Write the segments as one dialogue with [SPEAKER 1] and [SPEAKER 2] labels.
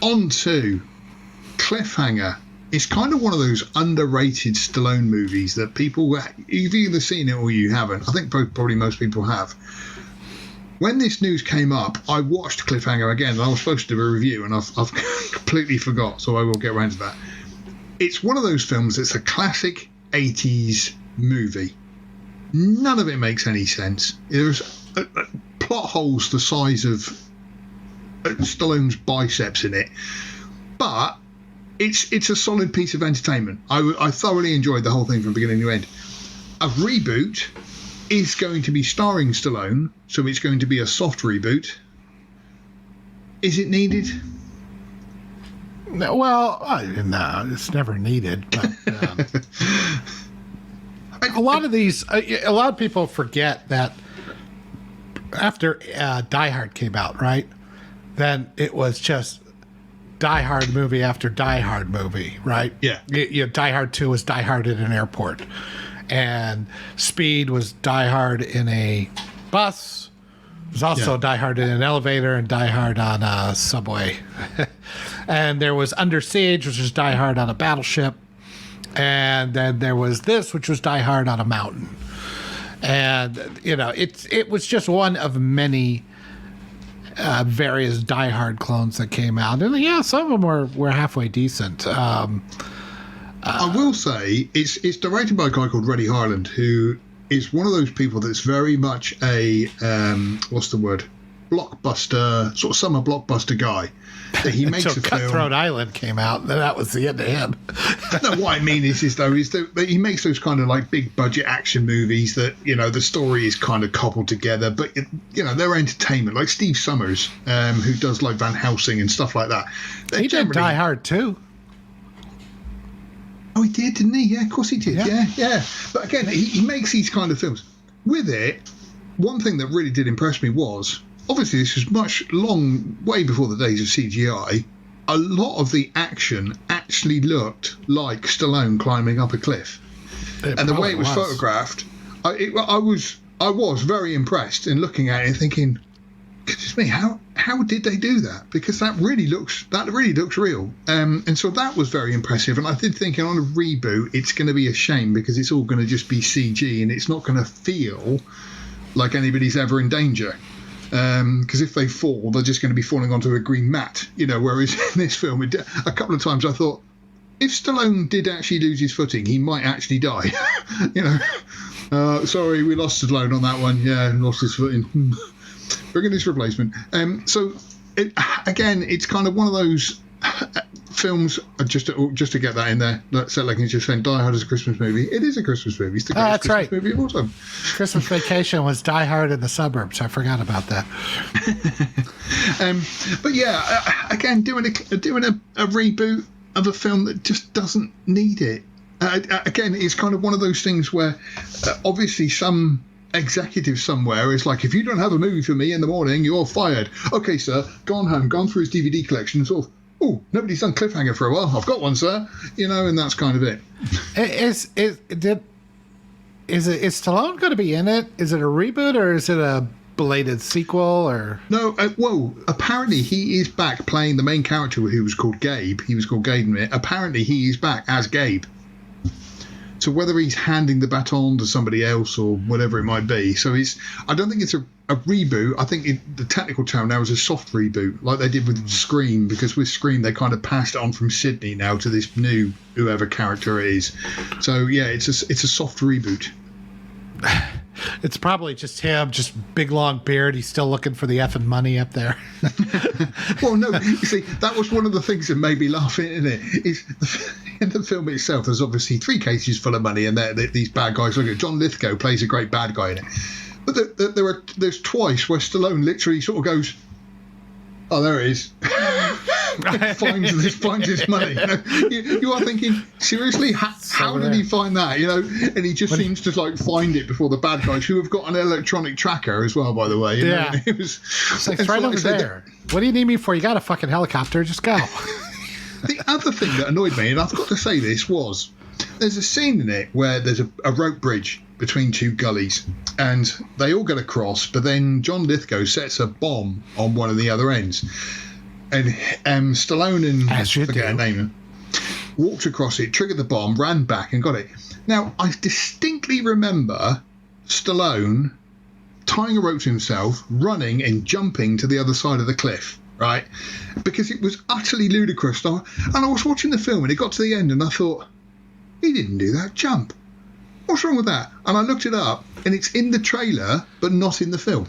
[SPEAKER 1] On to Cliffhanger. It's kind of one of those underrated Stallone movies that people, you've either seen it or you haven't. I think probably most people have. When this news came up, I watched Cliffhanger again, and I was supposed to do a review, and I've completely forgot, so I will get around to that. It's one of those films that's a classic 80s movie. None of it makes any sense. There's plot holes the size of Stallone's biceps in it, but it's a solid piece of entertainment. I thoroughly enjoyed the whole thing from beginning to end. A reboot is going to be starring Stallone, so it's going to be a soft reboot. Is it needed?
[SPEAKER 2] No, well, no, it's never needed. But a lot of people forget that after Die Hard came out, right? Then it was just Die Hard movie after Die Hard movie, right?
[SPEAKER 1] Yeah.
[SPEAKER 2] Die Hard 2 was Die Hard in an airport. And Speed was Die Hard in a bus. It was also Die Hard in an elevator and Die Hard on a subway. And there was Under Siege, which was Die Hard on a battleship. And then there was this, which was Die Hard on a mountain. And, it was just one of many various Die Hard clones that came out, and some of them were halfway decent.
[SPEAKER 1] I will say it's directed by a guy called Reddy Harland, who is one of those people that's very much a blockbuster, sort of summer blockbuster guy. That he makes a film.
[SPEAKER 2] Cutthroat Island came out, and that was the end of him.
[SPEAKER 1] No, what I mean is that he makes those kind of like big budget action movies that the story is kind of cobbled together, but they're entertainment. Like Steve Summers, who does like Van Helsing and stuff like that.
[SPEAKER 2] He did Die Hard too.
[SPEAKER 1] Oh, he did, didn't he? Yeah, of course he did. Yeah. But again, he makes these kind of films. With it, one thing that really did impress me was, obviously this was way before the days of CGI, a lot of the action actually looked like Stallone climbing up a cliff. And the way it was photographed, I was very impressed in looking at it and thinking, goodness me, how did they do that? Because that really looks real. And so that was very impressive. And I did think on a reboot, it's going to be a shame because it's all going to just be CG and it's not going to feel like anybody's ever in danger. Because if they fall, they're just going to be falling onto a green mat, whereas in this film, a couple of times I thought, if Stallone did actually lose his footing, he might actually die. Sorry, we lost Stallone on that one. Yeah, lost his footing. Bring in his replacement. So, it's kind of one of those films, just to get that in there, so like he's just saying Die Hard is a Christmas movie. It is a Christmas movie. It's the greatest Christmas movie of all time.
[SPEAKER 2] Christmas Vacation was Die Hard in the suburbs. I forgot about that.
[SPEAKER 1] But yeah, again, doing a reboot of a film that just doesn't need it. Again, it's kind of one of those things where obviously some executive somewhere is like, if you don't have a movie for me in the morning, you're fired. Okay, sir, gone through his DVD collection, sort of, oh, nobody's done Cliffhanger for a while. I've got one, sir. And that's kind of it. Is
[SPEAKER 2] Stallone going to be in it? Is it a reboot or is it a belated sequel? Or
[SPEAKER 1] no? Apparently he is back playing the main character who was called Gabe. He was called Gabe in it. Apparently he is back as Gabe. So whether he's handing the baton to somebody else or whatever it might be. So I don't think it's a reboot. I think the technical term now is a soft reboot, like they did with Scream, because with Scream they kind of passed it on from Sydney now to this new whoever character it is. So yeah, it's a soft reboot.
[SPEAKER 2] It's probably just him, just big long beard. He's still looking for the effing money up there.
[SPEAKER 1] Well, no, you see, that was one of the things that made me laugh, isn't it? In the film itself, there's obviously 3 cases full of money, and these bad guys. Look at John Lithgow plays a great bad guy in it. But there's twice where Stallone literally sort of goes, "Oh, there it is." finds his money. You are thinking, seriously, how did he find that? And he just seems to like find it before the bad guys, who have got an electronic tracker as well, by the way.
[SPEAKER 2] Yeah, it's right over there. What do you need me for? You got a fucking helicopter? Just go.
[SPEAKER 1] The other thing that annoyed me, and I've got to say this, was there's a scene in it where there's a rope bridge between 2 gullies, and they all get across, but then John Lithgow sets a bomb on one of the other ends. and Stallone and
[SPEAKER 2] As you
[SPEAKER 1] forget
[SPEAKER 2] do.
[SPEAKER 1] her name walked across it, triggered the bomb, ran back, and got it. Now I distinctly remember Stallone tying a rope to himself, running and jumping to the other side of the cliff. Right, because it was utterly ludicrous. And I was watching the film, and it got to the end, and I thought, he didn't do that jump. What's wrong with that? And I looked it up, and it's in the trailer, but not in the film.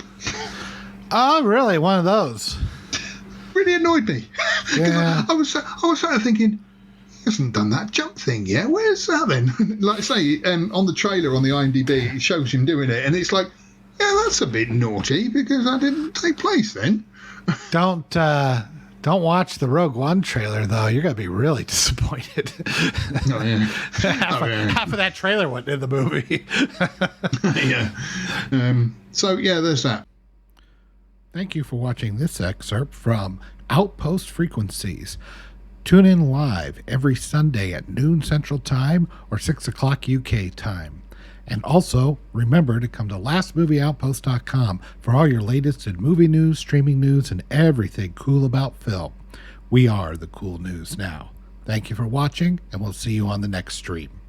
[SPEAKER 2] Oh, really? One of those.
[SPEAKER 1] Really annoyed me.
[SPEAKER 2] Yeah.
[SPEAKER 1] I was sat there thinking, he hasn't done that jump thing yet. Where's that then? Like I say, on the trailer on the IMDb, it shows him doing it, and it's like, yeah, that's a bit naughty because that didn't take place then.
[SPEAKER 2] Don't watch the Rogue One trailer though. You're gonna be really disappointed.
[SPEAKER 1] Oh, yeah.
[SPEAKER 2] half of that trailer went in the movie.
[SPEAKER 1] Yeah. So yeah, there's that.
[SPEAKER 2] Thank you for watching this excerpt from Outpost Frequencies. Tune in live every Sunday at noon Central Time or 6 o'clock UK time. And also, remember to come to lastmovieoutpost.com for all your latest in movie news, streaming news, and everything cool about film. We are the cool news now. Thank you for watching, and we'll see you on the next stream.